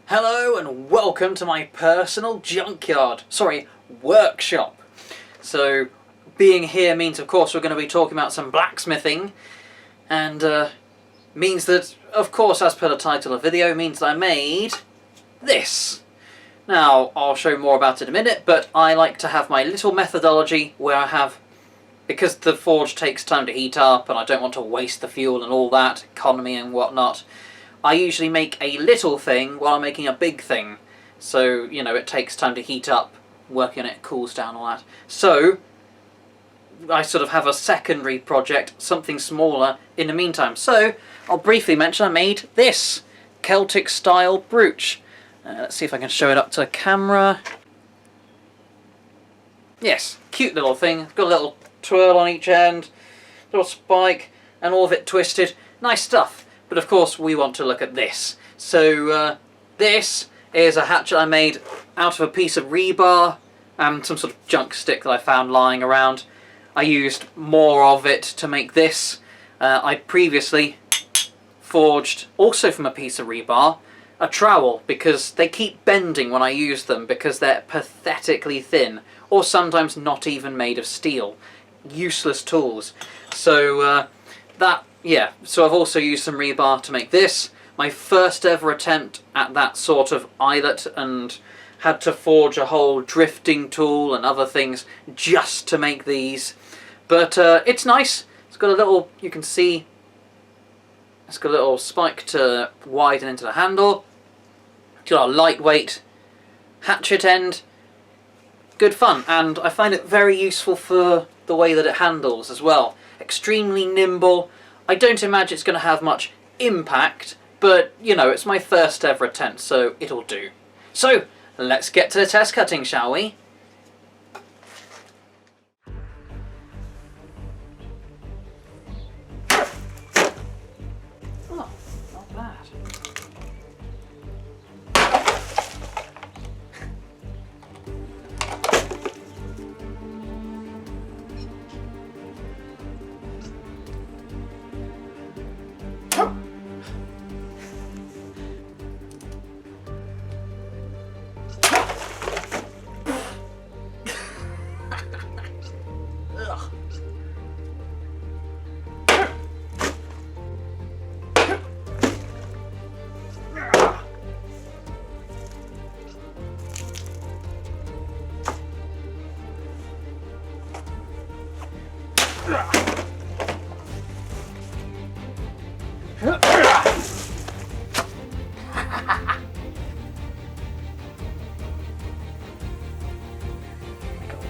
Hello and welcome to my personal junkyard. Sorry, workshop. So, being here means of course we're going to be talking about some blacksmithing, and means that, of course, as per the title of the video, means that I made this. Now, I'll show more about it in a minute, but I like to have my little methodology where I have, because the forge takes time to heat up and I don't want to waste the fuel and all that, economy and whatnot, I usually make a little thing while I'm making a big thing. So, you know, it takes time to heat up, working on it, cools down, all that. So, I sort of have a secondary project, something smaller, in the meantime. So, I'll briefly mention I made this Celtic style brooch. Let's see if I can show it up to the camera. Yes, cute little thing. It's got a little twirl on each end, little spike, and all of it twisted. Nice stuff. But of course we want to look at this. So this is a hatchet I made out of a piece of rebar and some sort of junk stick that I found lying around. I used more of it to make this. I previously forged, also from a piece of rebar, a trowel, because they keep bending when I use them because they're pathetically thin, or sometimes not even made of steel. Useless tools. So yeah, so I've also used some rebar to make this. My first ever attempt at that sort of eyelet, and had to forge a whole drifting tool and other things just to make these. But it's nice. It's got a little, you can see, it's got a little spike to widen into the handle. It's got a lightweight hatchet end. Good fun, and I find it very useful for the way that it handles as well. Extremely nimble. I don't imagine it's going to have much impact, but, you know, it's my first ever attempt, so it'll do. So, let's get to the test cutting, shall we? Oh, not bad.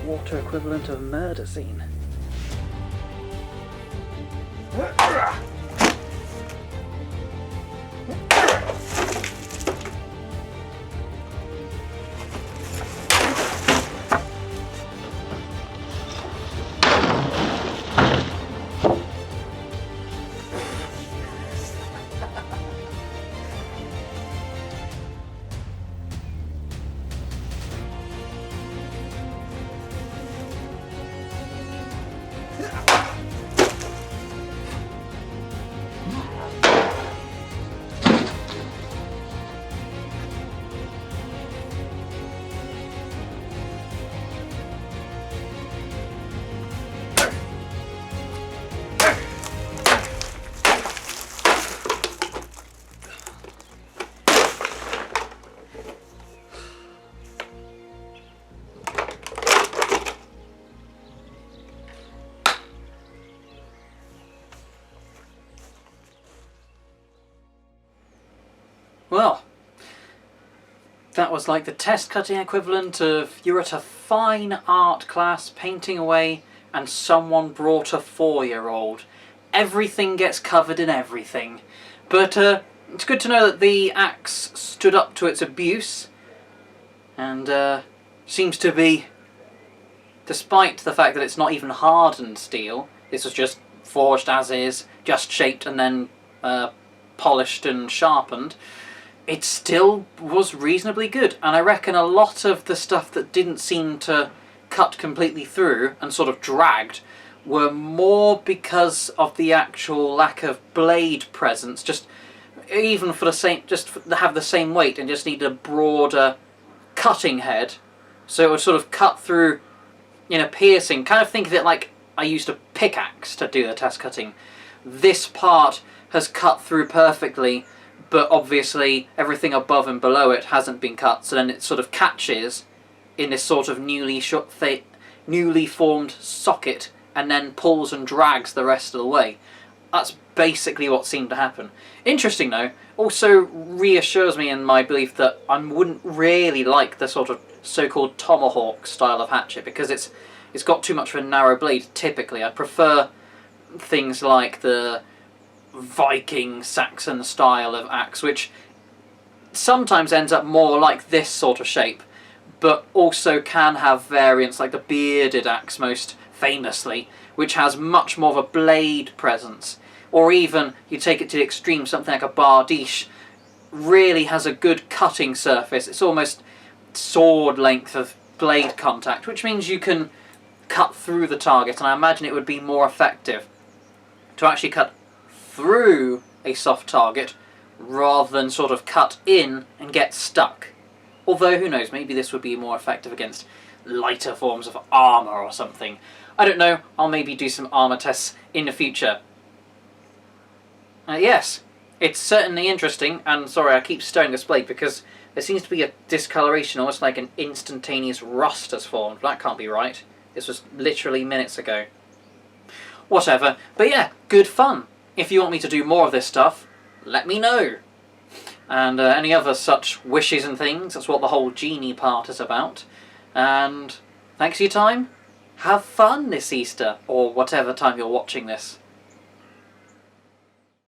Water equivalent of a murder scene. Well, that was like the test cutting equivalent of you're at a fine art class painting away and someone brought a 4-year-old. Everything gets covered in everything. But it's good to know that the axe stood up to its abuse, and seems to be, despite the fact that it's not even hardened steel, this was just forged as is, just shaped and then polished and sharpened, it still was reasonably good. And I reckon a lot of the stuff that didn't seem to cut completely through and sort of dragged were more because of the actual lack of blade presence. Just even for the same, have the same weight and just need a broader cutting head, so it would sort of cut through in a piercing. Kind of think of it like I used a pickaxe to do the test cutting. This part has cut through perfectly, but obviously everything above and below it hasn't been cut, so then it sort of catches in this sort of newly formed socket and then pulls and drags the rest of the way. That's basically what seemed to happen. Interesting though, also reassures me in my belief that I wouldn't really like the sort of so-called tomahawk style of hatchet, because it's got too much of a narrow blade typically. I prefer things like the Viking Saxon style of axe, which sometimes ends up more like this sort of shape, but also can have variants like the bearded axe most famously, which has much more of a blade presence. Or even, you take it to the extreme, something like a bardiche really has a good cutting surface. It's almost sword length of blade contact, which means you can cut through the target, and I imagine it would be more effective to actually cut through a soft target rather than sort of cut in and get stuck. Although, who knows, maybe this would be more effective against lighter forms of armour or something. I don't know, I'll maybe do some armour tests in the future. Yes, it's certainly interesting, and sorry I keep stirring this blade because there seems to be a discoloration, almost like an instantaneous rust has formed. That can't be right. This was literally minutes ago. Whatever, but yeah, good fun. If you want me to do more of this stuff, let me know. And any other such wishes and things, that's what the whole Genie part is about. And thanks for your time. Have fun this Easter, or whatever time you're watching this.